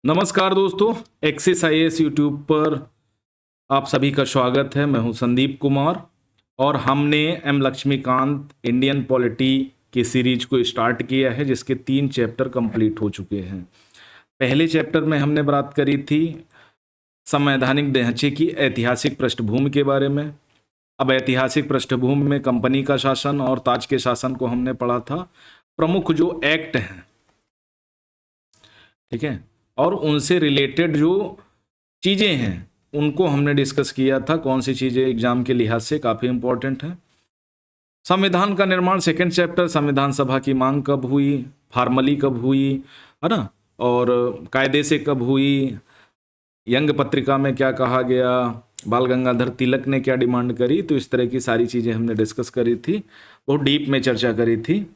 नमस्कार दोस्तों, axis IAS YouTube पर आप सभी का स्वागत है। मैं हूं संदीप कुमार और हमने एम लक्ष्मीकांत इंडियन पॉलिटी की सीरीज को स्टार्ट किया है, जिसके 3 चैप्टर कंप्लीट हो चुके हैं। पहले चैप्टर में हमने बात करी थी संवैधानिक ढांचे की ऐतिहासिक पृष्ठभूमि के बारे में। अब ऐतिहासिक पृष्ठभूमि में कंपनी का शासन और ताज के शासन को हमने पढ़ा था। प्रमुख जो एक्ट हैं, ठीक है, और उनसे रिलेटेड जो चीज़ें हैं उनको हमने डिस्कस किया था। कौन सी चीज़ें एग्जाम के लिहाज से काफ़ी इंपॉर्टेंट है। संविधान का निर्माण, सेकंड चैप्टर, संविधान सभा की मांग कब हुई, फॉर्मली कब हुई, है ना, और कायदे से कब हुई, यंग पत्रिका में क्या कहा गया, बाल गंगाधर तिलक ने क्या डिमांड करी। तो इस तरह की सारी चीज़ें हमने डिस्कस करी थी, बहुत डीप में चर्चा करी थी।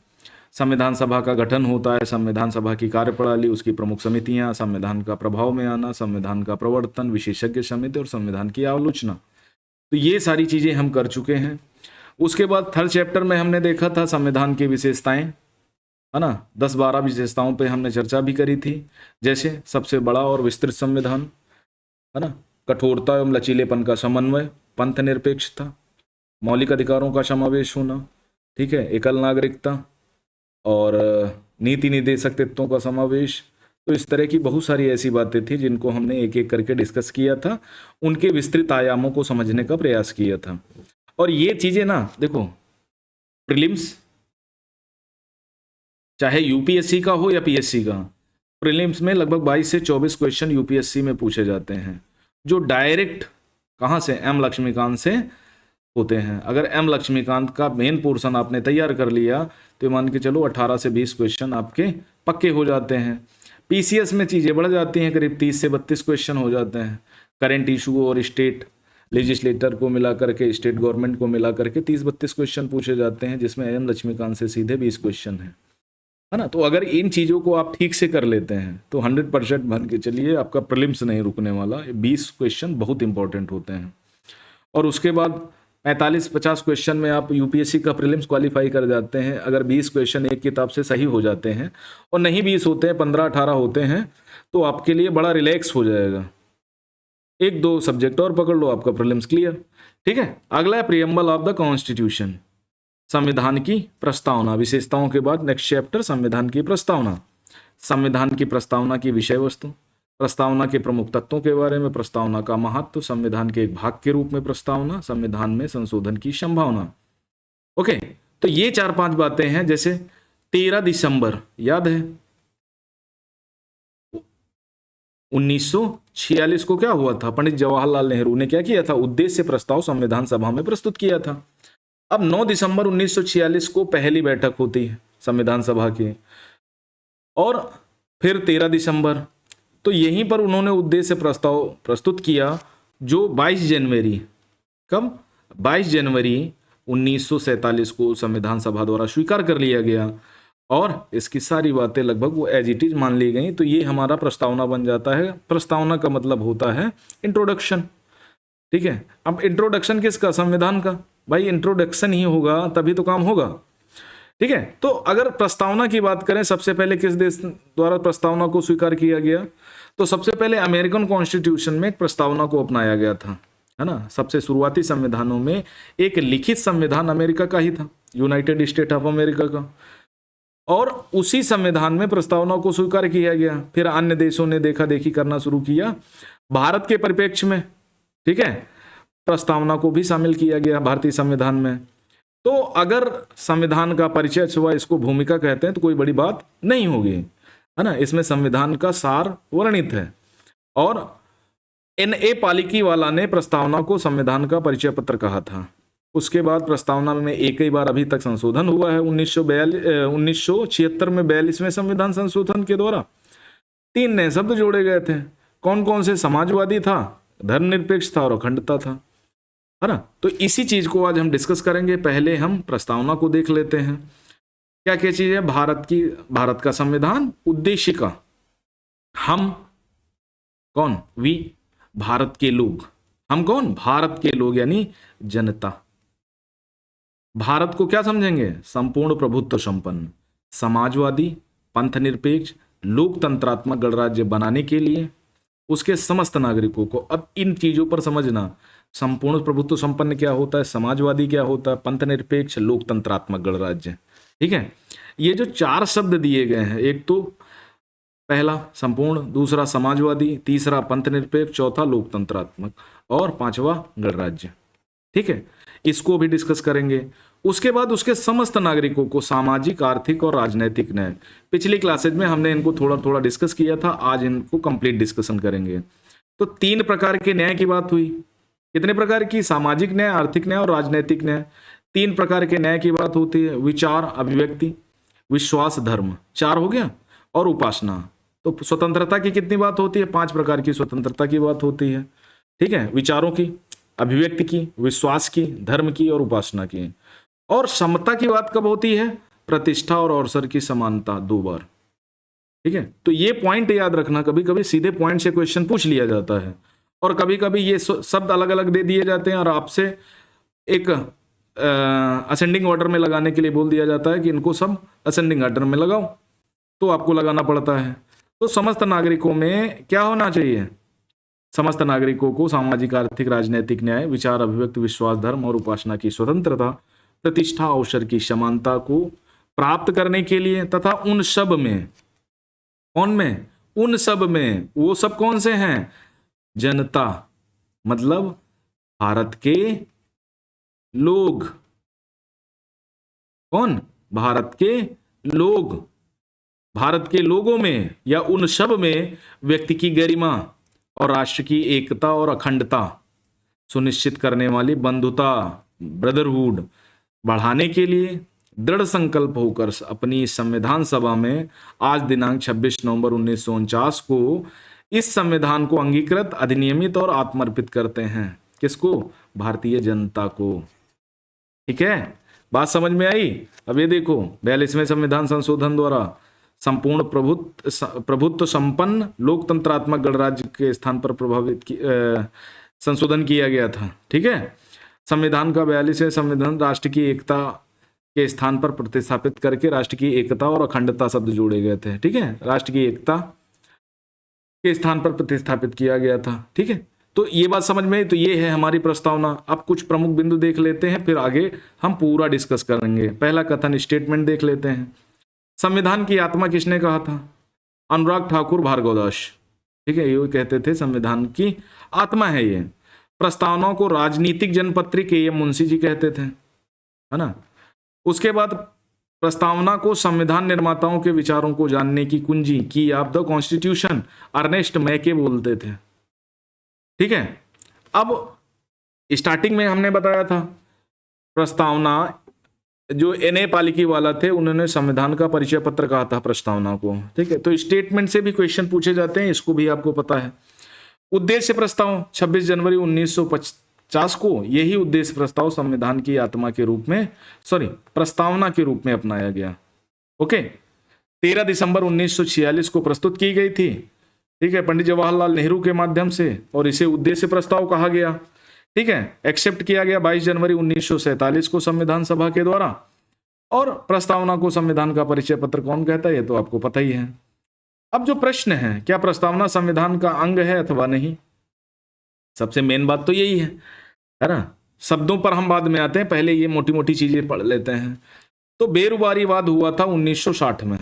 संविधान सभा का गठन होता है, संविधान सभा की कार्यप्रणाली, उसकी प्रमुख समितियां, संविधान का प्रभाव में आना, संविधान का प्रवर्तन, विशेषज्ञ समिति और संविधान की आलोचना। तो ये सारी चीजें हम कर चुके हैं। उसके बाद थर्ड चैप्टर में हमने देखा था संविधान की विशेषताएं, है ना, 10-12 विशेषताओं पे हमने चर्चा भी करी थी। जैसे सबसे बड़ा और विस्तृत संविधान, है ना, कठोरता एवं लचीलेपन का समन्वय, पंथ निरपेक्षता, मौलिक अधिकारों का समावेश होना, ठीक है, एकल नागरिकता और नीति निर्देशक तत्वों का समावेश। तो इस तरह की बहुत सारी ऐसी बातें थी जिनको हमने एक एक करके डिस्कस किया था, उनके विस्तृत आयामों को समझने का प्रयास किया था। और ये चीजें ना देखो, प्रीलिम्स चाहे यूपीएससी का हो या पीएससी का, प्रीलिम्स में लगभग 22 से 24 क्वेश्चन यूपीएससी में पूछे जाते हैं, जो डायरेक्ट कहाँ से, एम लक्ष्मीकांत से होते हैं। अगर एम लक्ष्मीकांत का मेन पोर्शन आपने तैयार कर लिया तो मान के चलो 18 से 20 क्वेश्चन आपके पक्के हो जाते हैं। पीसीएस में चीज़ें बढ़ जाती हैं, करीब 30 से 32 क्वेश्चन हो जाते हैं। करेंट इशू और स्टेट लेजिस्लेटर को मिला करके, स्टेट गवर्नमेंट को मिला करके 30-32 क्वेश्चन पूछे जाते हैं, जिसमें एम लक्ष्मीकांत से सीधे 20 क्वेश्चन है ना। तो अगर इन चीज़ों को आप ठीक से कर लेते हैं तो 100% मान के चलिए आपका प्रीलिम्स नहीं रुकने वाला। 20 क्वेश्चन बहुत इंपॉर्टेंट होते हैं। और उसके बाद 45-50 क्वेश्चन में आप यूपीएससी का प्रीलिम्स क्वालिफाई कर जाते हैं। अगर 20 क्वेश्चन एक किताब से सही हो जाते हैं और नहीं 20 होते हैं, 15-18 होते हैं, तो आपके लिए बड़ा रिलैक्स हो जाएगा। 1-2 सब्जेक्ट और पकड़ लो, आपका प्रीलिम्स क्लियर। ठीक है, अगला है प्रियम्बल ऑफ द कॉन्स्टिट्यूशन, संविधान की प्रस्तावना। विशेषताओं के बाद नेक्स्ट चैप्टर संविधान की प्रस्तावना। संविधान की प्रस्तावना की विषय वस्तु, प्रस्तावना के प्रमुख तत्वों के बारे में, प्रस्तावना का महत्व, संविधान के एक भाग के रूप में प्रस्तावना, संविधान में संशोधन की संभावना। ओके, तो ये 4-5 बातें हैं। जैसे 13 दिसंबर याद है 1946 को क्या हुआ था, पंडित जवाहरलाल नेहरू ने क्या किया था, उद्देश्य प्रस्ताव संविधान सभा में प्रस्तुत किया था। अब 9 दिसंबर 1946 को पहली बैठक होती है संविधान सभा की, और फिर 13 दिसंबर, तो यहीं पर उन्होंने उद्देश्य प्रस्ताव प्रस्तुत किया, जो 22 जनवरी, कब, 22 जनवरी 1947 को संविधान सभा द्वारा स्वीकार कर लिया गया, और इसकी सारी बातें लगभग वो एज इट इज मान ली गई। तो ये हमारा प्रस्तावना बन जाता है। प्रस्तावना का मतलब होता है इंट्रोडक्शन। ठीक है, अब इंट्रोडक्शन किसका, संविधान का। भाई इंट्रोडक्शन ही होगा तभी तो काम होगा। ठीक है, तो अगर प्रस्तावना की बात करें, सबसे पहले किस देश द्वारा प्रस्तावना को स्वीकार किया गया, तो सबसे पहले अमेरिकन कॉन्स्टिट्यूशन में एक प्रस्तावना को अपनाया गया था, है ना। सबसे शुरुआती संविधानों में एक लिखित संविधान अमेरिका का ही था, यूनाइटेड स्टेट ऑफ अमेरिका का, और उसी संविधान में प्रस्तावना को स्वीकार किया गया। फिर अन्य देशों ने देखा देखी करना शुरू किया। भारत के परिप्रेक्ष्य में, ठीक है, प्रस्तावना को भी शामिल किया गया भारतीय संविधान में। तो अगर संविधान का परिचय हुआ, इसको भूमिका कहते हैं, तो कोई बड़ी बात नहीं होगी, है ना। इसमें संविधान का सार वर्णित है। और N.A. पालिकीवाला ने प्रस्तावना को संविधान का परिचय पत्र कहा था। उसके बाद प्रस्तावना में एक ही बार अभी तक संशोधन हुआ है, 1976 में 42वें संविधान संशोधन के द्वारा 3 नए शब्द जोड़े गए थे। कौन कौन से, समाजवादी था, धर्मनिरपेक्ष था और अखंडता था, है ना। तो इसी चीज को आज हम डिस्कस करेंगे। पहले हम प्रस्तावना को देख लेते हैं। क्या क्या चीज है, भारत का संविधान, उद्देश्य का, हम कौन, वी, भारत के लोग, हम कौन, भारत के लोग यानी जनता। भारत को क्या समझेंगे, संपूर्ण प्रभुत्व संपन्न, समाजवादी, पंथ निरपेक्ष, लोकतंत्रात्मक गणराज्य बनाने के लिए उसके समस्त नागरिकों को, अब इन चीजों पर समझना, संपूर्ण प्रभुत्व संपन्न क्या होता है, समाजवादी क्या होता है, पंथ निरपेक्ष, लोकतंत्रात्मक गणराज्य। ठीक है, ये जो 4 शब्द दिए गए हैं, एक तो पहला संपूर्ण, दूसरा समाजवादी, तीसरा पंथ निरपेक्ष, चौथा लोकतंत्रात्मक और पांचवा गणराज्य। ठीक है, इसको भी डिस्कस करेंगे। उसके बाद उसके समस्त नागरिकों को सामाजिक, आर्थिक और राजनीतिक न्याय, पिछली क्लासेज में हमने इनको थोड़ा थोड़ा डिस्कस किया था, आज इनको कंप्लीट डिस्कशन करेंगे। तो 3 प्रकार के न्याय की बात हुई। कितने प्रकार की? सामाजिक न्याय, आर्थिक न्याय और राजनीतिक न्याय। 3 प्रकार के न्याय की बात होती है, विचार, अभिव्यक्ति, विश्वास, धर्म, 4 हो गया, और उपासना। तो स्वतंत्रता की कितनी बात होती है? 5 प्रकार की स्वतंत्रता की बात होती है। ठीक है, विचारों की, अभिव्यक्ति की, विश्वास की, धर्म की और उपासना की। और समता की बात कब होती है? प्रतिष्ठा और अवसर की समानता, 2 बार। ठीक है, तो ये पॉइंट याद रखना, कभी कभी सीधे पॉइंट से क्वेश्चन पूछ लिया जाता है और कभी कभी ये शब्द अलग अलग दे दिए जाते हैं और आपसे एक असेंडिंग ऑर्डर में लगाने के लिए बोल दिया जाता है कि इनको सब असेंडिंग ऑर्डर में लगाओ, तो आपको लगाना पड़ता है। तो समस्त नागरिकों में क्या होना चाहिए? समस्त नागरिकों को सामाजिक, आर्थिक, राजनीतिक न्याय, विचार, अभिव्यक्ति, विश्वास, धर्म और उपासना की स्वतंत्रता, प्रतिष्ठा, अवसर की समानता को प्राप्त करने के लिए तथा उन सब में, कौन में? उन सब में, वो सब कौन से हैं? जनता, मतलब भारत के लोग। कौन? भारत के लोग। भारत के लोगों में या उन सब में व्यक्ति की गरिमा और राष्ट्र की एकता और अखंडता सुनिश्चित करने वाली बंधुता, ब्रदरहुड बढ़ाने के लिए दृढ़ संकल्प होकर अपनी संविधान सभा में आज दिनांक 26 नवंबर 1949 को इस संविधान को अंगीकृत, अधिनियमित और आत्मर्पित करते हैं। किसको? भारतीय जनता को। ठीक है, बात समझ में आई? अब ये देखो, 42वें संविधान संशोधन द्वारा संपूर्ण प्रभुत्व संपन्न लोकतंत्रात्मक गणराज्य के स्थान पर संशोधन किया गया था। ठीक है, संविधान का 42वें संविधान राष्ट्र की एकता के स्थान पर प्रतिस्थापित करके राष्ट्र की एकता और अखंडता शब्द जोड़े गए थे। ठीक है, राष्ट्र की एकता के स्थान पर प्रतिस्थापित किया गया था। ठीक है, तो ये बात समझ में आई। तो ये है हमारी प्रस्तावना। अब कुछ प्रमुख बिंदु देख लेते हैं, फिर आगे हम पूरा डिस्कस करेंगे। पहला कथन, स्टेटमेंट देख लेते हैं। संविधान की आत्मा किसने कहा था? अनुराग ठाकुर भार्गवदास। ठीक है, ये कहते थे संविधान की आत्मा है ये। प्रस्तावनाओं को राजनीतिक जनपत्री के मुंशी जी कहते थे, है ना। उसके बाद प्रस्तावना को संविधान निर्माताओं के विचारों को जानने की कुंजी की ऑफ द कॉन्स्टिट्यूशन अर्नेस्ट मैके बोलते थे। ठीक है, अब स्टार्टिंग में हमने बताया था प्रस्तावना, जो एन.ए. पालिकी वाला थे उन्होंने संविधान का परिचय पत्र कहा था प्रस्तावना को। ठीक है, तो स्टेटमेंट से भी क्वेश्चन पूछे जाते हैं, इसको भी आपको पता है। उद्देश्य प्रस्ताव 26 जनवरी 1950 को यही उद्देश्य प्रस्ताव संविधान की आत्मा के रूप में, प्रस्तावना के रूप में अपनाया गया। ओके, 13 दिसंबर 1946 को प्रस्तुत की गई थी। ठीक है, पंडित जवाहरलाल नेहरू के माध्यम से, और इसे उद्देश्य प्रस्ताव कहा गया। ठीक है, एक्सेप्ट किया गया 22 जनवरी 1947 को संविधान सभा के द्वारा। और प्रस्तावना को संविधान का परिचय पत्र कौन कहता है, ये तो आपको पता ही है। अब जो प्रश्न है, क्या प्रस्तावना संविधान का अंग है अथवा नहीं? सबसे मेन बात तो यही है ना। शब्दों पर हम बाद में आते हैं, पहले ये मोटी मोटी चीजें पढ़ लेते हैं। तो बेरुबारी वाद हुआ था 1960 में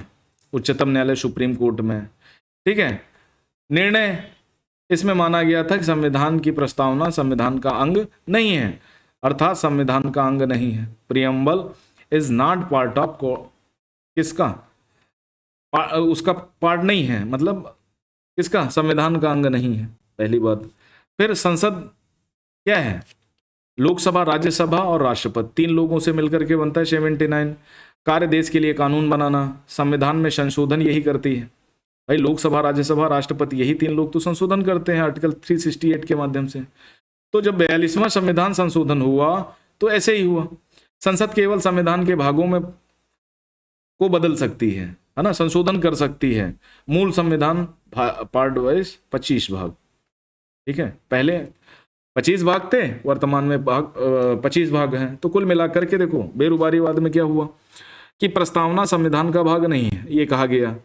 उच्चतम न्यायालय सुप्रीम कोर्ट में। ठीक है, निर्णय इसमें माना गया था कि संविधान की प्रस्तावना संविधान का अंग नहीं है, अर्थात संविधान का अंग नहीं है। Preamble is not part of, किसका? उसका पार्ट नहीं है, मतलब किसका? संविधान का अंग नहीं है, पहली बात। फिर संसद क्या है? लोकसभा, राज्यसभा और राष्ट्रपति, 3 लोगों से मिलकर के बनता है 79। कार्य देश के लिए कानून बनाना, संविधान में संशोधन यही करती है भाई। लोकसभा, राज्यसभा, राष्ट्रपति, यही 3 लोग तो संशोधन करते हैं आर्टिकल 368 के माध्यम से। तो जब 42वां संविधान संशोधन हुआ तो ऐसे ही हुआ। संसद केवल संविधान के भागों में को बदल सकती है ना, संशोधन कर सकती है। मूल संविधान पार्ट वाइज 25 भाग। ठीक है, पहले 25 भाग थे, वर्तमान में 25 भाग हैं। तो कुल मिलाकर के देखो, बेरुबारीवाद में क्या हुआ कि प्रस्तावना संविधान का भाग नहीं है, ये कहा गया।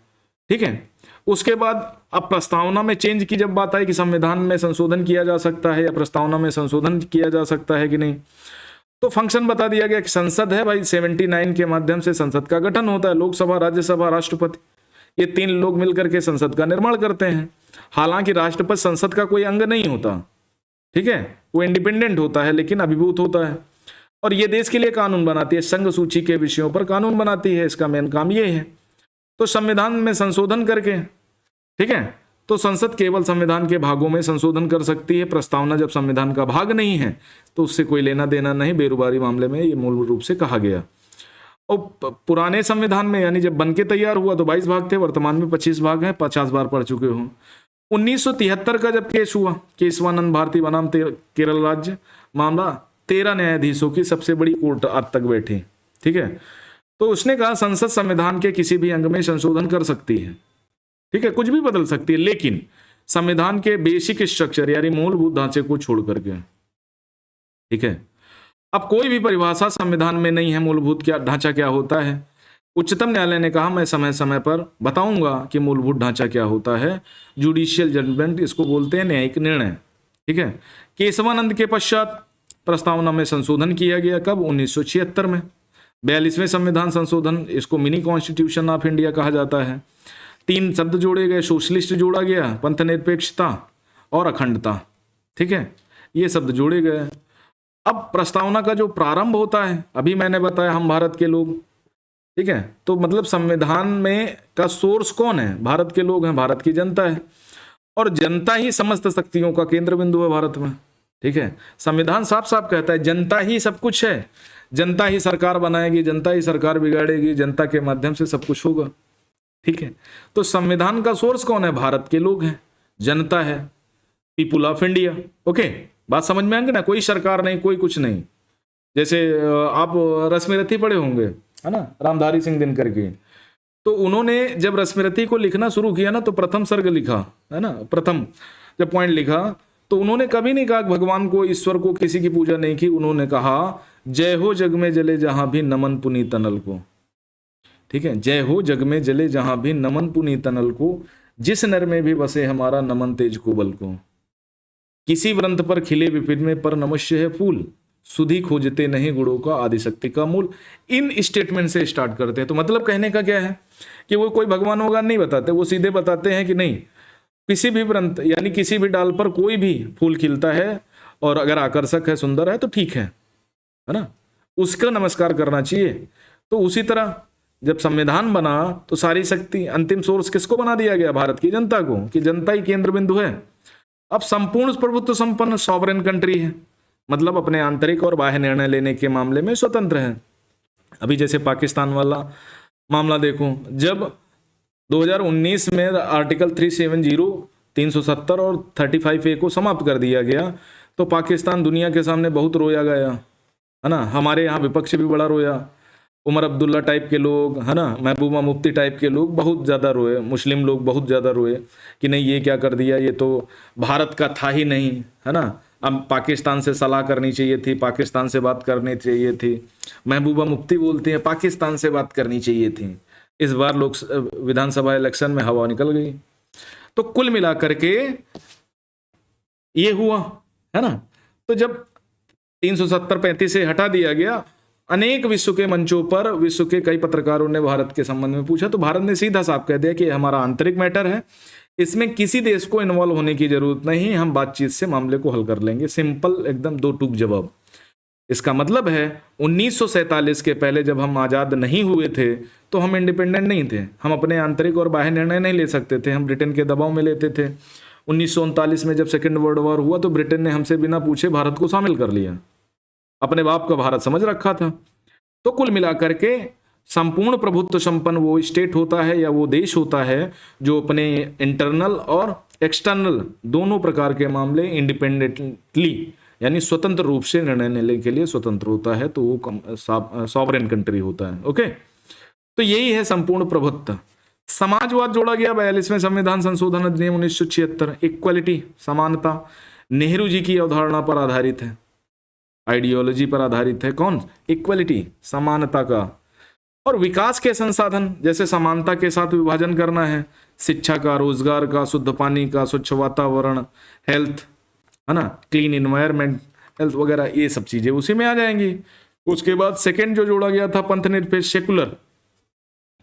ठीक है। उसके बाद अब प्रस्तावना में चेंज की जब बात आई कि संविधान में संशोधन किया जा सकता है या प्रस्तावना में संशोधन किया जा सकता है कि नहीं, तो फंक्शन बता दिया गया कि संसद है भाई, 79 के माध्यम से संसद का गठन होता है। लोकसभा, राज्यसभा, राष्ट्रपति, ये 3 लोग मिलकर के संसद का निर्माण करते हैं। हालांकि राष्ट्रपति संसद का कोई अंग नहीं होता, ठीक है, वो इंडिपेंडेंट होता है लेकिन अभिभूत होता है। और ये देश के लिए कानून बनाती है, संघ सूची के विषयों पर कानून बनाती है, इसका मेन काम ये है। तो संविधान में संशोधन करके, ठीक है, तो संसद केवल संविधान के भागों में संशोधन कर सकती है। प्रस्तावना जब संविधान का भाग नहीं है तो उससे कोई लेना देना नहीं। बेरोजगारी मामले में ये मूल रूप से कहा गया। और पुराने संविधान में यानी जब बन के तैयार हुआ तो 22 भाग थे, वर्तमान में 25 भाग हैं, 50 बार पढ़ चुके हो। 1973 का जब केस हुआ, केशवानंद भारती बनाम केरल राज्य मामला, 13 न्यायाधीशों की सबसे बड़ी कोर्ट आज तक बैठी, ठीक है। तो उसने कहा संसद संविधान के किसी भी अंग में संशोधन कर सकती है, ठीक है, कुछ भी बदल सकती है, लेकिन संविधान के बेसिक स्ट्रक्चर यानी मूलभूत ढांचे को छोड़ करके, ठीक है। अब कोई भी परिभाषा संविधान में नहीं है मूलभूत क्या ढांचा क्या होता है। उच्चतम न्यायालय ने कहा मैं समय समय पर बताऊंगा कि मूलभूत ढांचा क्या होता है। जुडिशियल जजमेंट इसको बोलते हैं, न्यायिक निर्णय, ठीक है। केशवानंद के पश्चात प्रस्तावना में संशोधन किया गया, कब? 1976 में। 42वें संविधान संशोधन, इसको मिनी कॉन्स्टिट्यूशन ऑफ इंडिया कहा जाता है। 3 शब्द जोड़े गए, सोशलिस्ट जोड़ा गया, पंथ निरपेक्षता और अखंडता, ठीक है, ये शब्द जोड़े गए। अब प्रस्तावना का जो प्रारंभ होता है, अभी मैंने बताया हम भारत के लोग, ठीक है, तो मतलब संविधान में का सोर्स कौन है? भारत के लोग हैं, भारत की जनता है, और जनता ही समस्त शक्तियों का केंद्र बिंदु है भारत में, ठीक है। संविधान साफ साफ कहता है जनता ही सब कुछ है, जनता ही सरकार बनाएगी, जनता ही सरकार बिगाड़ेगी, जनता के माध्यम से सब कुछ होगा, ठीक है। तो संविधान का सोर्स कौन है? भारत के लोग हैं, जनता है, पीपुल ऑफ इंडिया। ओके, बात समझ में आएंगे ना? कोई सरकार नहीं, कोई कुछ नहीं। जैसे आप रश्मिरथी पढ़े होंगे, है ना, रामधारी सिंह दिनकर की, तो उन्होंने जब रश्मिरथी को लिखना शुरू किया ना तो प्रथम सर्ग लिखा, है ना, प्रथम जब पॉइंट लिखा तो उन्होंने कभी नहीं कहा भगवान को, ईश्वर को, किसी की पूजा नहीं की। उन्होंने कहा जय हो जग में जले जहां भी नमन पुनीत तनल को, ठीक है, जय हो जग में जले जहां भी नमन पुनीत तनल को, जिस नर में भी बसे हमारा नमन तेज को बल को, किसी व्रंत पर खिले विपिन में पर नमस्य है फूल, सुधी खोजते नहीं गुणों का आदिशक्ति का मूल। इन स्टेटमेंट से स्टार्ट करते हैं। तो मतलब कहने का क्या है कि वो कोई भगवान वगवान नहीं बताते, वो सीधे बताते हैं कि नहीं, किसी भी व्रंत यानी किसी भी डाल पर कोई भी फूल खिलता है और अगर आकर्षक है, सुंदर है तो ठीक है ना, उसका नमस्कार करना चाहिए। तो उसी तरह जब संविधान बना तो सारी शक्ति, अंतिम सोर्स किसको बना दिया गया? भारत की जनता को, कि जनता ही केंद्र बिंदु है। अब संपूर्ण प्रभुत्व संपन्न सॉवरेन कंट्री है, मतलब अपने आंतरिक और बाह्य निर्णय लेने के मामले में स्वतंत्र है। अभी जैसे पाकिस्तान वाला मामला देखो, जब 2019 में आर्टिकल 370, 370 और 35A को समाप्त कर दिया गया तो पाकिस्तान दुनिया के सामने बहुत रोया गया, है ना। हमारे यहाँ विपक्ष भी बड़ा रोया, उमर अब्दुल्ला टाइप के लोग, है ना, महबूबा मुफ्ती टाइप के लोग बहुत ज़्यादा रोए, मुस्लिम लोग बहुत ज़्यादा रोए कि नहीं ये क्या कर दिया, ये तो भारत का था ही नहीं, है ना। अब पाकिस्तान से सलाह करनी चाहिए थी, पाकिस्तान से बात करनी चाहिए थी। महबूबा मुफ्ती बोलती हैं पाकिस्तान से बात करनी चाहिए थी। इस बार लोग विधानसभा इलेक्शन में हवा निकल गई। तो कुल मिलाकर के ये हुआ, है ना। तो जब 370-35 से हटा दिया गया, अनेक विश्व के मंचों पर विश्व के कई पत्रकारों ने भारत के संबंध में पूछा तो भारत ने सीधा साफ कह दिया कि हमारा आंतरिक मैटर है, इसमें किसी देश को इन्वॉल्व होने की जरूरत नहीं, हम बातचीत से मामले को हल कर लेंगे। सिंपल, एकदम दो टूक जवाब। इसका मतलब है 1947 के पहले जब हम आज़ाद नहीं हुए थे तो हम इंडिपेंडेंट नहीं थे, हम अपने आंतरिक और बाह्य निर्णय नहीं ले सकते थे, हम ब्रिटेन के दबाव में लेते थे। 1939 में जब सेकेंड वर्ल्ड वॉर हुआ तो ब्रिटेन ने हमसे बिना पूछे भारत को शामिल कर लिया, अपने बाप का भारत समझ रखा था। तो कुल मिलाकर के संपूर्ण प्रभुत्व संपन्न वो स्टेट होता है या वो देश होता है जो अपने इंटरनल और एक्सटर्नल दोनों प्रकार के मामले इंडिपेंडेंटली यानी स्वतंत्र रूप से निर्णय लेने के लिए स्वतंत्र होता है, तो वो सॉवरेन कंट्री होता है। ओके, तो यही है संपूर्ण प्रभुत्व। समाजवाद जोड़ा गया 42वें संविधान संशोधन अधिनियम 1976। इक्वालिटी, समानता, नेहरू जी की अवधारणा पर आधारित है, आइडियोलॉजी पर आधारित है। कौन? इक्वालिटी, समानता का। और विकास के संसाधन जैसे समानता के साथ विभाजन करना है, शिक्षा का, रोजगार का, शुद्ध पानी का, स्वच्छ वातावरण, हेल्थ, है ना, क्लीन इन्वायरमेंट, हेल्थ वगैरह, ये सब चीजें उसी में आ जाएंगी। उसके बाद सेकंड जो जोड़ा गया था पंथ निरपेक्ष सेकुलर,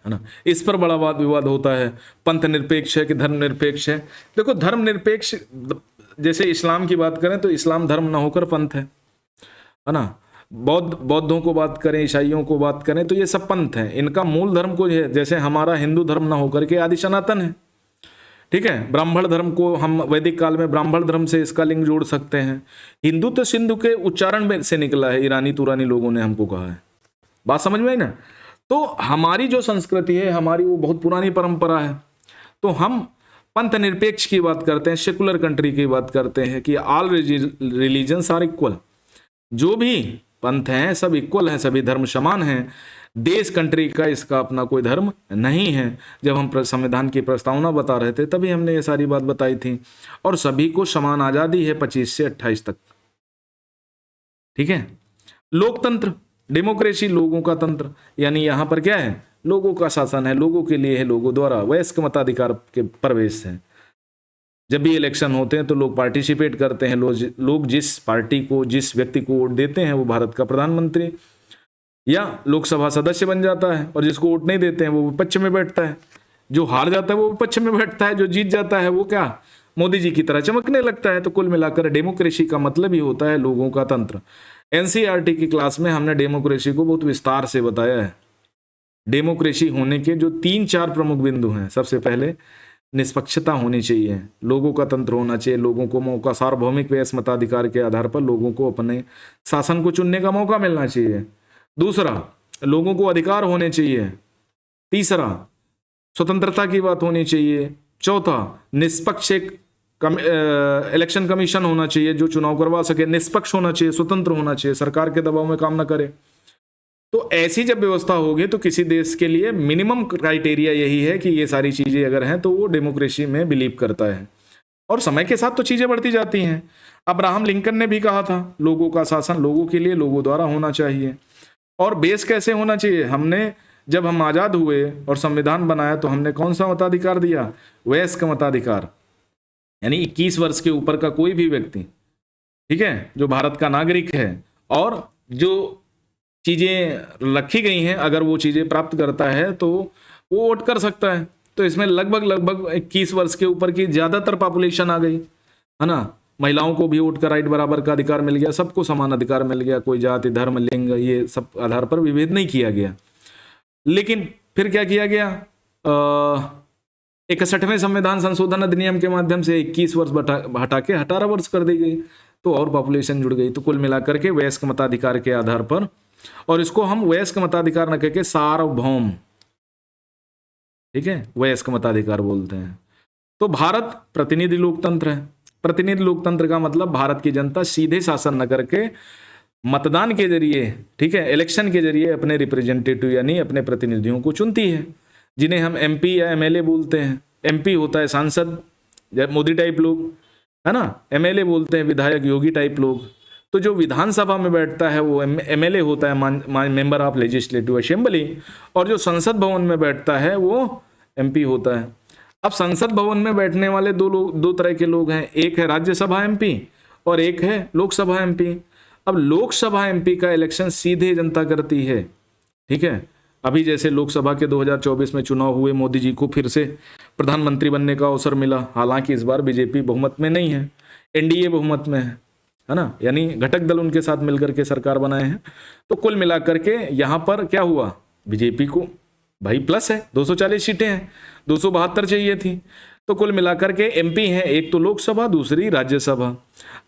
है ना, इस पर बड़ा वाद विवाद होता है, पंथ निरपेक्ष है कि धर्म निरपेक्ष है। देखो धर्म निरपेक्ष, जैसे इस्लाम की बात करें तो इस्लाम धर्म ना होकर पंथ है ना। बौद्धों को बात करें, ईसाइयों को बात करें तो ये सब पंथ हैं, इनका मूल धर्म को है, जैसे हमारा हिंदू धर्म ना होकर के आदि सनातन है, ठीक है। ब्राह्मण धर्म को हम वैदिक काल में ब्राह्मण धर्म से इसका लिंक जोड़ सकते हैं। हिंदू तो सिंधु के उच्चारण में से निकला है, ईरानी तुरानी लोगों ने हमको कहा है। बात समझ में आई ना। तो हमारी जो संस्कृति है, हमारी वो बहुत पुरानी परंपरा है। तो हम पंथ निरपेक्ष की बात करते हैं, सेकुलर कंट्री की बात करते हैं कि ऑल रिलीजन्स आर इक्वल, जो भी पंथ हैं सब इक्वल हैं, सभी धर्म समान हैं। देश कंट्री का इसका अपना कोई धर्म नहीं है। जब हम संविधान की प्रस्तावना बता रहे थे तभी हमने ये सारी बात बताई थी। और सभी को समान आजादी है 25 से 28 तक, ठीक है। लोकतंत्र, डेमोक्रेसी, लोगों का तंत्र, यानी यहां पर क्या है, लोगों का शासन है, लोगों के लिए है, लोगों द्वारा वयस्क मताधिकार के प्रवेश है। जब भी इलेक्शन होते हैं तो लोग पार्टिसिपेट करते हैं, लोग जिस पार्टी को, जिस व्यक्ति को वोट देते हैं वो भारत का प्रधानमंत्री या लोकसभा सदस्य बन जाता है, और जिसको वोट नहीं देते हैं वो विपक्ष में बैठता है। जो हार जाता है वो विपक्ष में बैठता है, जो जीत जाता है वो क्या, मोदी जी की तरह चमकने लगता है। तो कुल मिलाकर डेमोक्रेसी का मतलब ही होता है लोगों का तंत्र। एनसीईआरटी की क्लास में हमने डेमोक्रेसी को बहुत विस्तार से बताया है। डेमोक्रेसी होने के जो 3-4 प्रमुख बिंदु हैं, सबसे पहले निष्पक्षता होनी चाहिए, लोगों का तंत्र होना चाहिए, लोगों को मौका, सार्वभौमिक वयस्क मताधिकार के आधार पर लोगों को अपने शासन को चुनने का मौका मिलना चाहिए। दूसरा, लोगों को अधिकार होने चाहिए। तीसरा, स्वतंत्रता की बात होनी चाहिए। चौथा, निष्पक्ष एक इलेक्शन कमीशन होना चाहिए जो चुनाव करवा सके, निष्पक्ष होना चाहिए, स्वतंत्र होना चाहिए, सरकार के दबाव में काम ना करे। तो ऐसी जब व्यवस्था होगी तो किसी देश के लिए मिनिमम क्राइटेरिया यही है कि ये सारी चीजें अगर हैं तो वो डेमोक्रेसी में बिलीव करता है। और समय के साथ तो चीजें बढ़ती जाती हैं। अब्राहम लिंकन ने भी कहा था लोगों का शासन लोगों के लिए, लोगों द्वारा होना चाहिए। और बेस कैसे होना चाहिए, हमने जब हम आजाद हुए और संविधान बनाया तो हमने कौन सा मताधिकार दिया, वयस्क मताधिकार, यानी 21 वर्ष के ऊपर का कोई भी व्यक्ति, ठीक है, जो भारत का नागरिक है और जो चीजें रखी गई हैं अगर वो चीजें प्राप्त करता है तो वो वोट कर सकता है। तो इसमें लगभग 21 वर्ष के ऊपर की ज्यादातर पॉपुलेशन आ गई, है ना। महिलाओं को भी वोट का राइट, बराबर का अधिकार मिल गया, सबको समान अधिकार मिल गया, कोई जाति, धर्म, लिंग, ये सब आधार पर विभेद नहीं किया गया। लेकिन फिर क्या किया गया, 61वें संविधान संशोधन अधिनियम के माध्यम से 21 वर्ष हटा के 18 वर्ष कर दी गई, तो और पॉपुलेशन जुड़ गई। तो कुल मिलाकर के वयस्क मताधिकार के आधार पर, और इसको हम वयस्क मताधिकार न कहकर सार्वभौम, ठीक है, वयस्क मताधिकार बोलते हैं। तो भारत प्रतिनिधि लोकतंत्र है। प्रतिनिधि लोकतंत्र का मतलब भारत की जनता सीधे शासन न करके मतदान के जरिए, ठीक है, इलेक्शन के जरिए अपने रिप्रेजेंटेटिव यानी अपने प्रतिनिधियों को चुनती है, जिन्हें हम एमपी या एमएलए बोलते हैं। एमपी होता है सांसद, मोदी टाइप लोग, है ना। एमएलए बोलते हैं विधायक, योगी टाइप लोग। तो जो विधानसभा में बैठता है वो एमएलए होता है, मेंबर ऑफ लेजिस्लेटिव असेंबली, और जो संसद भवन में बैठता है वो एमपी होता है। अब संसद भवन में बैठने वाले दो तरह के लोग हैं, एक है राज्यसभा एमपी और एक है लोकसभा एमपी। अब लोकसभा एमपी का इलेक्शन सीधे जनता करती है, ठीक है। अभी जैसे लोकसभा के 2024 में चुनाव हुए, मोदी जी को फिर से प्रधानमंत्री बनने का अवसर मिला। हालांकि इस बार बीजेपी बहुमत में नहीं है, एनडीए बहुमत में है ना, यानी घटक दल उनके साथ मिलकर के सरकार बनाए हैं। तो कुल मिलाकर के यहाँ पर क्या हुआ, बीजेपी को भाई प्लस है, 240 सीटें हैं, 272 चाहिए थी। तो कुल मिलाकर के एमपी हैं, एक तो लोकसभा, दूसरी राज्यसभा।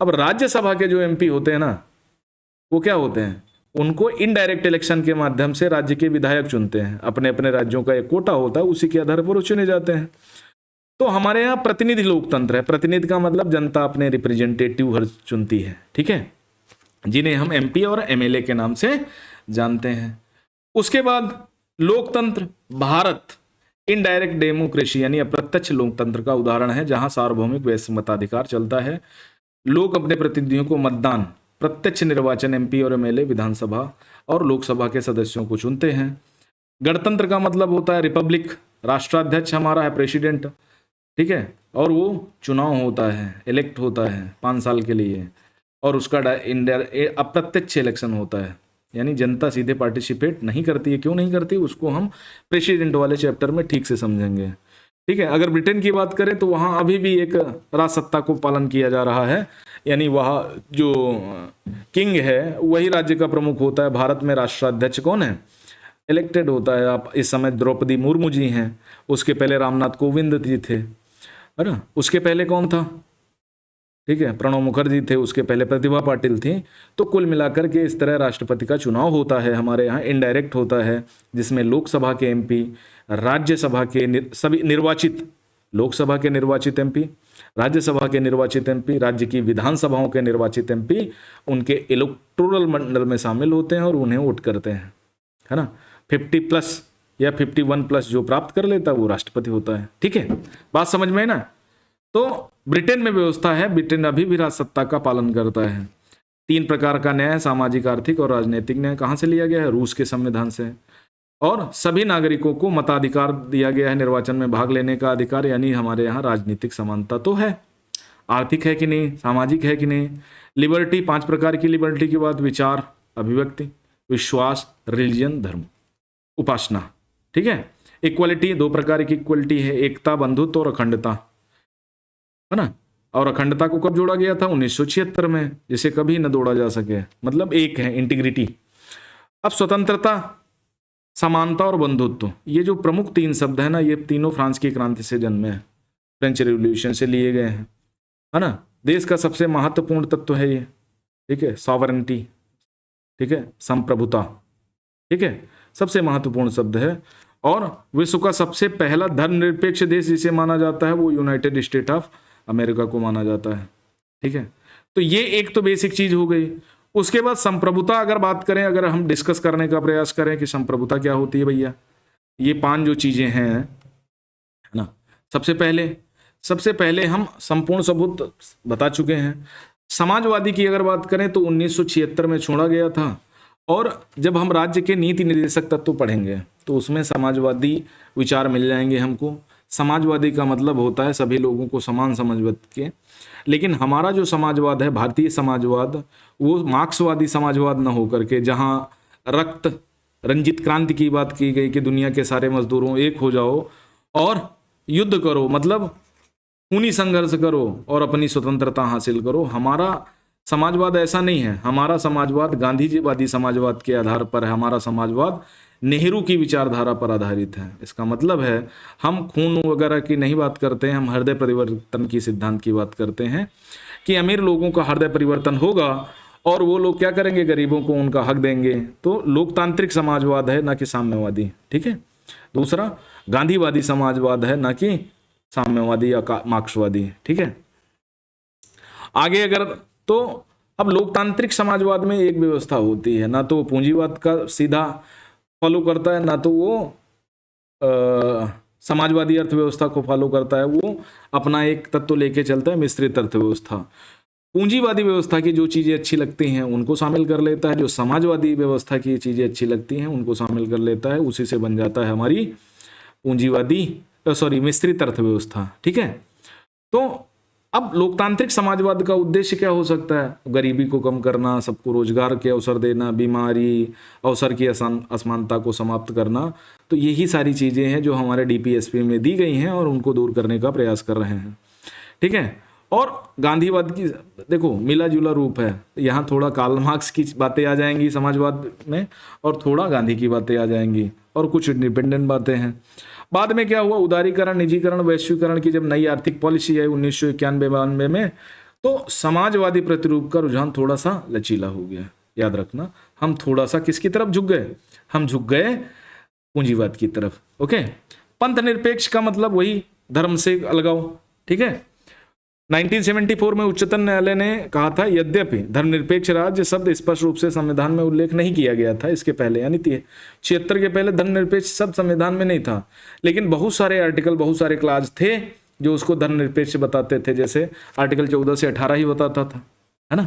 अब राज्यसभा के जो एमपी होते हैं ना, वो क्या होते हैं, उनको इनडायरेक्ट इलेक्शन के माध्यम से राज्य के विधायक चुनते हैं। अपने अपने राज्यों का एक कोटा होता है, उसी के आधार पर वो चुने जाते हैं। तो हमारे यहाँ प्रतिनिधि लोकतंत्र है। प्रतिनिधि का मतलब जनता अपने रिप्रेजेंटेटिव चुनती है, ठीक है, जिन्हें हम एमपी और एमएलए के नाम से जानते हैं। उसके बाद लोकतंत्र, भारत इनडायरेक्ट डेमोक्रेसी यानी अप्रत्यक्ष लोकतंत्र का उदाहरण है, जहां सार्वभौमिक वयस्क मताधिकार चलता है। लोग अपने प्रतिनिधियों को मतदान, प्रत्यक्ष निर्वाचन, एमपी और एमएलए, विधानसभा और लोकसभा के सदस्यों को चुनते हैं। गणतंत्र का मतलब होता है रिपब्लिक, राष्ट्राध्यक्ष हमारा है प्रेसिडेंट, ठीक है, और वो चुनाव होता है, इलेक्ट होता है 5 साल के लिए, और उसका अप्रत्यक्ष इलेक्शन होता है, यानी जनता सीधे पार्टिसिपेट नहीं करती है। क्यों नहीं करती, उसको हम प्रेसिडेंट वाले चैप्टर में ठीक से समझेंगे, ठीक है। अगर ब्रिटेन की बात करें तो वहाँ अभी भी एक राजसत्ता को पालन किया जा रहा है, यानी वहाँ जो किंग है वही राज्य का प्रमुख होता है। भारत में राष्ट्राध्यक्ष कौन है, इलेक्टेड होता है। आप इस समय द्रौपदी मुर्मू जी हैं, उसके पहले रामनाथ कोविंद जी थे, है ना, उसके पहले कौन था, ठीक है, प्रणब मुखर्जी थे, उसके पहले प्रतिभा पाटिल थी। तो कुल मिलाकर के इस तरह राष्ट्रपति का चुनाव होता है हमारे यहाँ, इनडायरेक्ट होता है, जिसमें लोकसभा के एमपी, राज्यसभा के सभी निर्वाचित, लोकसभा के निर्वाचित एमपी, राज्यसभा के निर्वाचित एमपी, राज्य की विधानसभाओं के निर्वाचित एमपी उनके इलेक्टोरल मंडल में शामिल होते हैं और उन्हें वोट करते हैं, है ना। 50+ या 51+ जो प्राप्त कर लेता है वो राष्ट्रपति होता है, ठीक है, बात समझ में है ना। तो ब्रिटेन में व्यवस्था है, ब्रिटेन अभी भी राजसत्ता का पालन करता है। 3 प्रकार का न्याय, सामाजिक, आर्थिक और राजनीतिक न्याय कहाँ से लिया गया है, रूस के संविधान से। और सभी नागरिकों को मताधिकार दिया गया है, निर्वाचन में भाग लेने का अधिकार, यानी हमारे यहाँ राजनीतिक समानता तो है। आर्थिक है कि नहीं, सामाजिक है कि नहीं, लिबर्टी, 5 प्रकार की लिबर्टी की बात, विचार, अभिव्यक्ति, विश्वास, रिलीजन, धर्म, उपासना, ठीक है। इक्वलिटी, 2 प्रकार की इक्वलिटी है, एकता, बंधुत्व और अखंडता, है ना। और अखंडता को कब जोड़ा गया था, 1976 में, जिसे कभी न तोड़ा जा सके, मतलब एक है, इंटीग्रिटी। अब स्वतंत्रता, समानता और बंधुत्व, ये जो प्रमुख 3 शब्द है ना, ये तीनों फ्रांस की क्रांति से जन्मे हैं, फ्रेंच रिवॉल्यूशन से लिए गए हैं, है ना। देश का सबसे महत्वपूर्ण तत्व है ये, ठीक है, सॉवरेनिटी, ठीक है, संप्रभुता, ठीक है, सबसे महत्वपूर्ण शब्द है। और विश्व का सबसे पहला धर्मनिरपेक्ष देश जिसे माना जाता है वो यूनाइटेड स्टेट ऑफ अमेरिका को माना जाता है, ठीक है। तो ये एक तो बेसिक चीज हो गई। उसके बाद संप्रभुता अगर बात करें, अगर हम डिस्कस करने का प्रयास करें कि संप्रभुता क्या होती है भैया, ये 5 जो चीजें हैं, है ना। सबसे पहले हम संपूर्ण सबूत बता चुके हैं। समाजवादी की अगर बात करें तो 1976 में छोड़ा गया था, और जब हम राज्य के नीति निर्देशक तत्व पढ़ेंगे तो उसमें समाजवादी विचार मिल जाएंगे हमको। समाजवादी का मतलब होता है सभी लोगों को समान समझ के, लेकिन हमारा जो समाजवाद है, भारतीय समाजवाद, वो मार्क्सवादी समाजवाद न होकर के, जहाँ रक्त रंजित क्रांति की बात की गई कि दुनिया के सारे मजदूरों एक हो जाओ और युद्ध करो, मतलब खूनी संघर्ष करो और अपनी स्वतंत्रता हासिल करो। हमारा समाजवाद ऐसा नहीं है। हमारा समाजवाद गांधीजीवादी समाजवाद के आधार पर है। हमारा समाजवाद नेहरू की विचारधारा पर आधारित है। इसका मतलब है हम खून वगैरह की नहीं बात करते हैं, हम हृदय परिवर्तन की सिद्धांत की बात करते हैं कि अमीर लोगों का हृदय परिवर्तन होगा और वो लोग क्या करेंगे, गरीबों को उनका हक देंगे। तो लोकतांत्रिक समाजवाद है, ना कि साम्यवादी, ठीक है। दूसरा गांधीवादी समाजवाद है, ना कि साम्यवादी या मार्क्सवादी, ठीक है। आगे अगर तो अब लोकतांत्रिक समाजवाद में एक व्यवस्था होती है, ना तो पूंजीवाद का सीधा फॉलो करता है, ना तो वो समाजवादी अर्थव्यवस्था को फॉलो करता है। वो अपना एक तत्व लेके चलता है, मिश्रित अर्थव्यवस्था। पूंजीवादी व्यवस्था की जो चीज़ें अच्छी लगती हैं उनको शामिल कर लेता है, जो समाजवादी व्यवस्था की चीज़ें अच्छी लगती हैं उनको शामिल कर लेता है। उसी से बन जाता है हमारी मिश्रित अर्थव्यवस्था, ठीक है। तो अब लोकतांत्रिक समाजवाद का उद्देश्य क्या हो सकता है, गरीबी को कम करना, सबको रोजगार के अवसर देना, बीमारी, अवसर की असमानता को समाप्त करना। तो यही सारी चीज़ें हैं जो हमारे डीपीएसपी में दी गई हैं और उनको दूर करने का प्रयास कर रहे हैं, ठीक है। और गांधीवाद की देखो मिला जुला रूप है, यहाँ थोड़ा कार्ल मार्क्स की बातें आ जाएंगी समाजवाद में और थोड़ा गांधी की बातें आ जाएंगी और कुछ इंडिपेंडेंट बातें हैं। बाद में क्या हुआ, उदारीकरण, निजीकरण, वैश्वीकरण की जब नई आर्थिक पॉलिसी आई 1991-92 में, तो समाजवादी प्रतिरूप का रुझान थोड़ा सा लचीला हो गया। याद रखना, हम थोड़ा सा किसकी तरफ झुक गए, हम झुक गए पूंजीवाद की तरफ, ओके। पंथ निरपेक्ष का मतलब वही धर्म से अलगाव, ठीक है। 1974 में उच्चतम न्यायालय ने कहा था, यद्यपि धर्मनिरपेक्ष राज्य शब्द स्पष्ट रूप से संविधान में उल्लेख नहीं किया गया था इसके पहले, यानी 76 के पहले धर्मनिरपेक्ष शब्द संविधान में नहीं था, लेकिन बहुत सारे आर्टिकल, बहुत सारे क्लाज थे जो उसको धर्मनिरपेक्ष बताते थे। जैसे आर्टिकल 14 से 18 ही बताता था, है ना,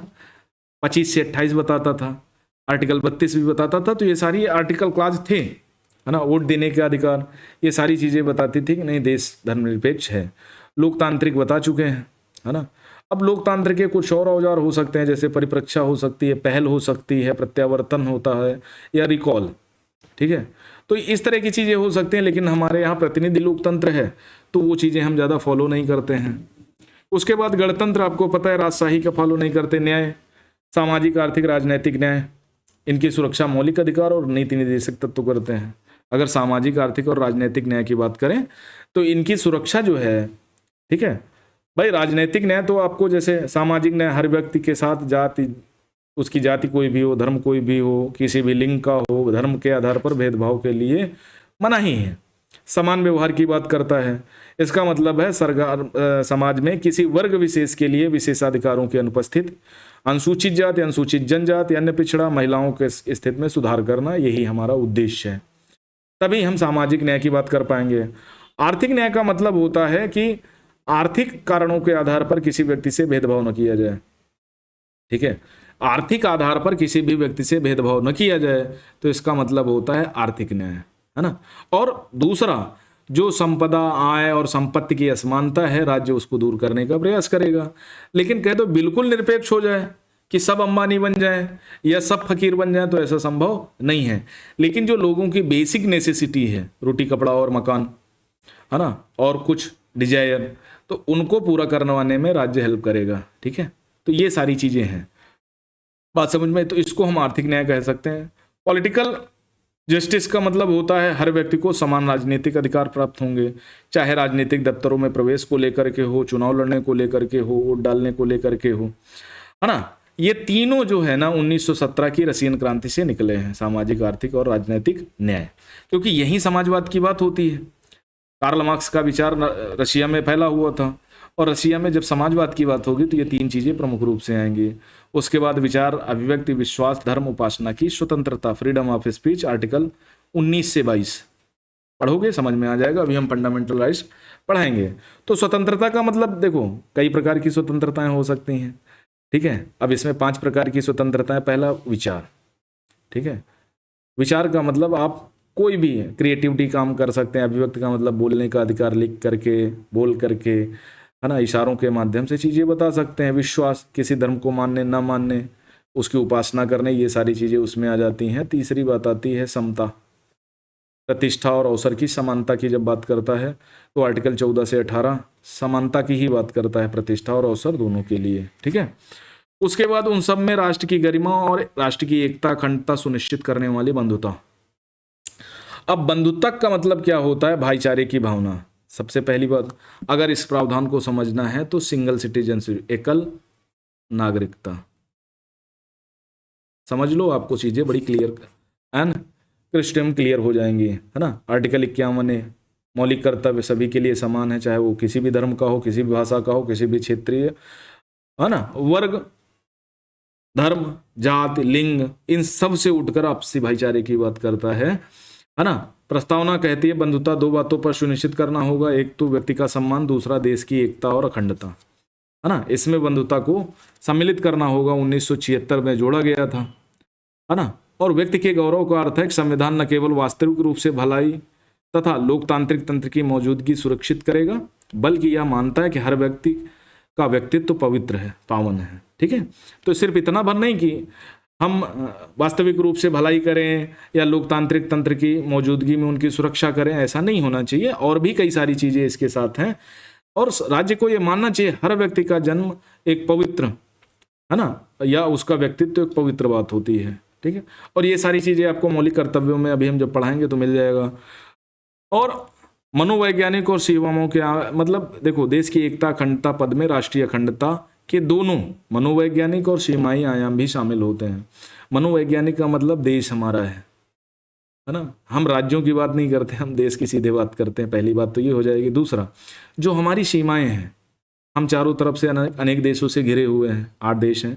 25 से 28 बताता था, आर्टिकल 32 भी बताता था। तो ये सारी आर्टिकल क्लाज थे है ना, वोट देने का अधिकार, ये सारी चीज़ें बताती थी कि नहीं देश धर्मनिरपेक्ष है। लोकतांत्रिक बता चुके हैं, है ना। अब लोकतंत्र के कुछ और औजार हो सकते हैं, जैसे परिप्रेक्षा हो सकती है, पहल हो सकती है, प्रत्यावर्तन होता है या रिकॉल, ठीक है। तो इस तरह की चीज़ें हो सकती हैं, लेकिन हमारे यहाँ प्रतिनिधि लोकतंत्र है तो वो चीज़ें हम ज़्यादा फॉलो नहीं करते हैं। उसके बाद गणतंत्र, आपको पता है राजशाही का फॉलो नहीं करते। न्याय, सामाजिक आर्थिक राजनैतिक न्याय, इनकी सुरक्षा मौलिक अधिकार और नीति निर्देशक तत्व करते हैं। अगर सामाजिक आर्थिक और राजनीतिक न्याय की बात करें तो इनकी सुरक्षा जो है, ठीक है भाई, राजनीतिक न्याय तो आपको जैसे सामाजिक न्याय, हर व्यक्ति के साथ जाति, उसकी जाति कोई भी हो, धर्म कोई भी हो, किसी भी लिंग का हो, धर्म के आधार पर भेदभाव के लिए मनाही है। समान व्यवहार की बात करता है। इसका मतलब है सरकार समाज में किसी वर्ग विशेष के लिए विशेषाधिकारों की अनुपस्थित, अनुसूचित जाति, अनुसूचित जनजाति, अन्य पिछड़ा, महिलाओं के स्थिति में सुधार करना, यही हमारा उद्देश्य है। तभी हम सामाजिक न्याय की बात कर पाएंगे। आर्थिक न्याय का मतलब होता है कि आर्थिक कारणों के आधार पर किसी व्यक्ति से भेदभाव न किया जाए, ठीक है। आर्थिक आधार पर किसी भी व्यक्ति से भेदभाव न किया जाए, तो इसका मतलब होता है आर्थिक न्याय, है ना। और दूसरा, जो संपदा, आय और संपत्ति की असमानता है, राज्य उसको दूर करने का प्रयास करेगा। लेकिन कह दो बिल्कुल निरपेक्ष हो जाए कि सब अंबानी बन जाए या सब फकीर बन जाए, तो ऐसा संभव नहीं है। लेकिन जो लोगों की बेसिक नेसेसिटी है, रोटी कपड़ा और मकान, है ना, और कुछ डिजायर, तो उनको पूरा करवाने में राज्य हेल्प करेगा, ठीक है। तो ये सारी चीजें हैं, बात समझ में। तो इसको हम आर्थिक न्याय कह सकते हैं। पॉलिटिकल जस्टिस का मतलब होता है हर व्यक्ति को समान राजनीतिक अधिकार प्राप्त होंगे, चाहे राजनीतिक दफ्तरों में प्रवेश को लेकर के हो, चुनाव लड़ने को लेकर के हो, वोट डालने को लेकर के हो, है ना। ये तीनों जो है ना 1917 की रशियन क्रांति से निकले हैं, सामाजिक, आर्थिक और राजनीतिक न्याय, क्योंकि यही समाजवाद की बात होती है। कार्ल मार्क्स का विचार रशिया में फैला हुआ था, और रशिया में जब समाजवाद की बात होगी तो ये तीन चीजें प्रमुख रूप से आएंगी। उसके बाद विचार, अभिव्यक्ति, विश्वास, धर्म, उपासना की स्वतंत्रता, फ्रीडम ऑफ स्पीच, आर्टिकल 19 से 22 पढ़ोगे समझ में आ जाएगा। अभी हम फंडामेंटल राइट्स पढ़ाएंगे। तो स्वतंत्रता का मतलब देखो, कई प्रकार की स्वतंत्रताएं हो सकती हैं, ठीक है। अब इसमें 5 प्रकार की स्वतंत्रताएं। पहला, विचार, ठीक है। विचार का मतलब आप कोई भी क्रिएटिविटी काम कर सकते हैं। अभिव्यक्ति का मतलब बोलने का अधिकार, लिख करके, बोल करके, है ना, इशारों के माध्यम से चीजें बता सकते हैं। विश्वास, किसी धर्म को मानने ना मानने, उसकी उपासना करने, ये सारी चीजें उसमें आ जाती हैं। तीसरी बात आती है समता, प्रतिष्ठा और अवसर की समानता की जब बात करता है तो आर्टिकल 14 से 18 समानता की ही बात करता है, प्रतिष्ठा और अवसर दोनों के लिए, ठीक है। उसके बाद उन सब में राष्ट्र की गरिमा और राष्ट्र की एकता, अखंडता सुनिश्चित करने वाली बंधुता। अब बंधुता का मतलब क्या होता है? भाईचारे की भावना। सबसे पहली बात, अगर इस प्रावधान को समझना है तो सिंगल सिटीजनशिप, एकल नागरिकता, समझ लो, आपको चीजें बड़ी क्लियर एंड क्रिस्टम क्लियर हो जाएंगी, है ना। आर्टिकल 51 मौलिक कर्तव्य सभी के लिए समान है, चाहे वो किसी भी धर्म का हो, किसी भी भाषा का हो, किसी भी क्षेत्रीय, है ना, वर्ग, धर्म, जाति, लिंग, इन सब से उठकर आपसी भाईचारे की बात करता है ना। प्रस्तावना कहती है बंधुता 2 बातों पर सुनिश्चित करना होगा, एक तो व्यक्ति का सम्मान, दूसरा देश की एकता और अखंडता, है ना। इसमें बंधुता को सम्मिलित करना होगा, 1976 में जोड़ा गया था, है ना। और व्यक्ति के गौरव का अर्थ है कि संविधान न केवल वास्तविक रूप से भलाई तथा लोकतांत्रिक तंत्र की मौजूदगी सुरक्षित करेगा, बल्कि यह मानता है कि हर व्यक्ति का व्यक्तित्व पवित्र है, पावन है, ठीक है। तो सिर्फ इतना भर नहीं कि हम वास्तविक रूप से भलाई करें या लोकतांत्रिक तंत्र की मौजूदगी में उनकी सुरक्षा करें, ऐसा नहीं होना चाहिए। और भी कई सारी चीजें इसके साथ हैं। और राज्य को यह मानना चाहिए हर व्यक्ति का जन्म एक पवित्र, है ना, या उसका व्यक्तित्व एक पवित्र बात होती है, ठीक है। और ये सारी चीजें आपको मौलिक कर्तव्यों में अभी हम जब पढ़ाएंगे तो मिल जाएगा। और मनोवैज्ञानिक और सीमाओं के मतलब देखो, देश की एकता, अखंडता पद में राष्ट्रीय अखंडता के दोनों मनोवैज्ञानिक और सीमाई आयाम भी शामिल होते हैं। मनोवैज्ञानिक का मतलब देश हमारा है ना। हम राज्यों की बात नहीं करते, हम देश की सीधे बात करते हैं। पहली बात तो ये हो जाएगी। दूसरा, जो हमारी सीमाएं हैं, हम चारों तरफ से अनेक देशों से घिरे हुए हैं, 8 देश हैं,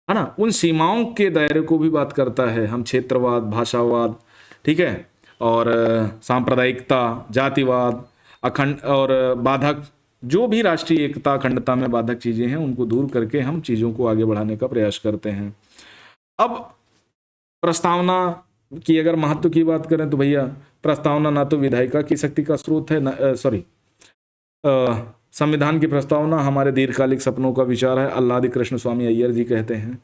है ना। उन सीमाओं के दायरे को भी बात करता है। हम क्षेत्रवाद, भाषावाद, ठीक है, और सांप्रदायिकता, जातिवाद, अखंड और बाधक, जो भी राष्ट्रीय एकता, अखंडता में बाधक चीजें हैं, उनको दूर करके हम चीजों को आगे बढ़ाने का प्रयास करते हैं। अब प्रस्तावना की अगर महत्व की बात करें तो भैया प्रस्तावना ना तो विधायिका की शक्ति का स्रोत है, संविधान की प्रस्तावना हमारे दीर्घकालिक सपनों का विचार है, आह्लादी कृष्ण स्वामी अय्यर जी कहते हैं।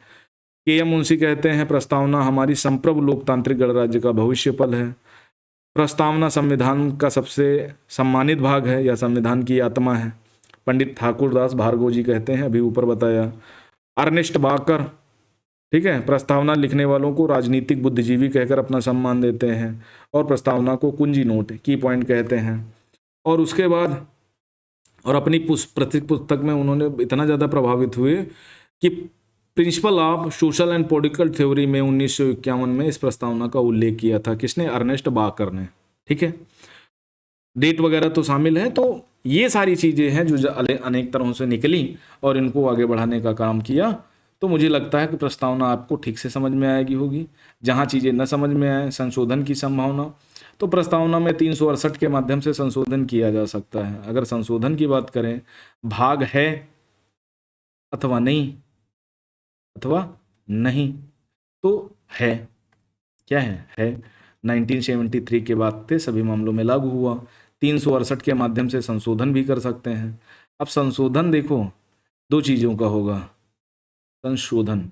के.एम. मुंशी कहते हैं प्रस्तावना हमारी संप्रभु लोकतांत्रिक गणराज्य का भविष्य पल है। प्रस्तावना संविधान का सबसे सम्मानित भाग है या संविधान की आत्मा है। पंडित ठाकुरदास भार्गव जी कहते हैं, अभी ऊपर बताया। अर्नेस्ट बाकर, ठीक है, प्रस्तावना लिखने वालों को राजनीतिक बुद्धिजीवी कहकर अपना सम्मान देते हैं और प्रस्तावना को कुंजी नोट, की पॉइंट कहते हैं। और उसके बाद और अपनी पुस्तक में उन्होंने इतना ज़्यादा प्रभावित हुए कि principle of social and political theory में 1951 में इस प्रस्तावना का उल्लेख किया था। किसने? अर्नेस्ट बाकर ने। ठीक है, डेट वगैरह तो शामिल है। तो ये सारी चीज़ें हैं जो अनेक तरहों से निकली और इनको आगे बढ़ाने का काम किया। तो मुझे लगता है कि प्रस्तावना आपको ठीक से समझ में आएगी होगी। जहाँ चीज़ें न समझ में आए, संशोधन की संभावना, तो प्रस्तावना में 368 के माध्यम से संशोधन किया जा सकता है। अगर संशोधन की बात करें, भाग है अथवा नहीं, तो है। क्या है 1973 के बाद से सभी मामलों में लागू हुआ। 368 के माध्यम से संशोधन भी कर सकते हैं। अब संशोधन देखो, दो चीज़ों का होगा। संशोधन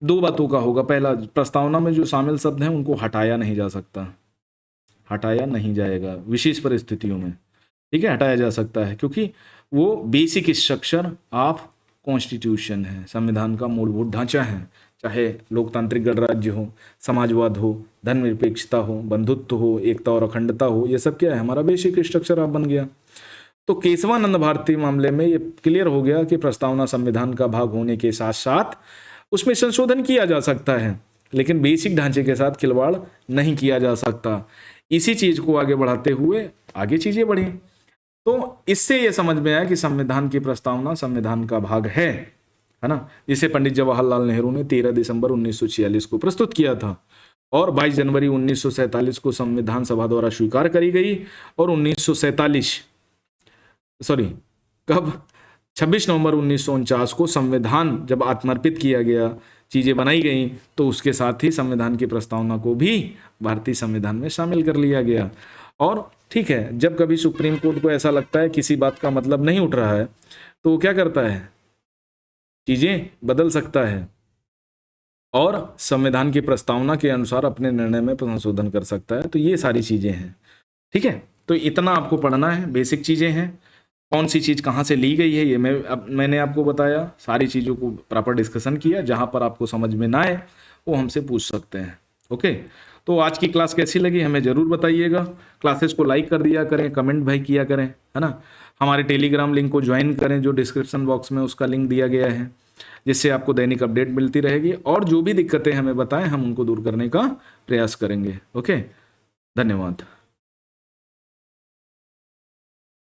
दो बातों का होगा। पहला, प्रस्तावना में जो शामिल शब्द हैं उनको हटाया नहीं जा सकता, हटाया नहीं जाएगा विशेष परिस्थितियों में। ठीक है, हटाया जा सकता है क्योंकि वो बेसिक स्ट्रक्चर ऑफ कॉन्स्टिट्यूशन है, संविधान का मूलभूत ढांचा है। चाहे लोकतांत्रिक गणराज्य हो, समाजवाद हो, धर्मनिरपेक्षता हो, बंधुत्व हो, एकता और अखंडता हो, ये सब क्या है? हमारा बेसिक स्ट्रक्चर आप बन गया। तो केशवानंद भारती मामले में ये क्लियर हो गया कि प्रस्तावना संविधान का भाग होने के साथ साथ उसमें संशोधन किया जा सकता है, लेकिन बेसिक ढांचे के साथ खिलवाड़ नहीं किया जा सकता। इसी चीज को आगे बढ़ाते हुए आगे चीजें बढ़ी। तो इससे यह समझ में आया कि संविधान की प्रस्तावना संविधान का भाग है ना, जिसे पंडित जवाहरलाल नेहरू ने 13 दिसंबर 1946 को प्रस्तुत किया था और 22 जनवरी 1947 को संविधान सभा द्वारा स्वीकार करी गई। और 26 नवंबर 1949 को संविधान जब आत्मर्पित किया गया, चीजें बनाई गई, तो उसके साथ ही संविधान की प्रस्तावना को भी भारतीय संविधान में शामिल कर लिया गया। और ठीक है, जब कभी सुप्रीम कोर्ट को ऐसा लगता है किसी बात का मतलब नहीं उठ रहा है, तो वो क्या करता है? चीजें बदल सकता है और संविधान की प्रस्तावना के अनुसार अपने निर्णय में संशोधन कर सकता है। तो ये सारी चीजें हैं। ठीक है, तो इतना आपको पढ़ना है, बेसिक चीजें हैं। कौन सी चीज कहाँ से ली गई है ये मैंने आपको बताया, सारी चीजों को प्रॉपर डिस्कशन किया। जहां पर आपको समझ में ना आए वो हमसे पूछ सकते हैं। ओके, तो आज की क्लास कैसी लगी हमें जरूर बताइएगा। क्लासेस को लाइक कर दिया करें, कमेंट भाई किया करें, है ना। हमारे टेलीग्राम लिंक को ज्वाइन करें, जो डिस्क्रिप्शन बॉक्स में उसका लिंक दिया गया है, जिससे आपको दैनिक अपडेट मिलती रहेगी। और जो भी दिक्कतें हमें बताएं, हम उनको दूर करने का प्रयास करेंगे। ओके, धन्यवाद।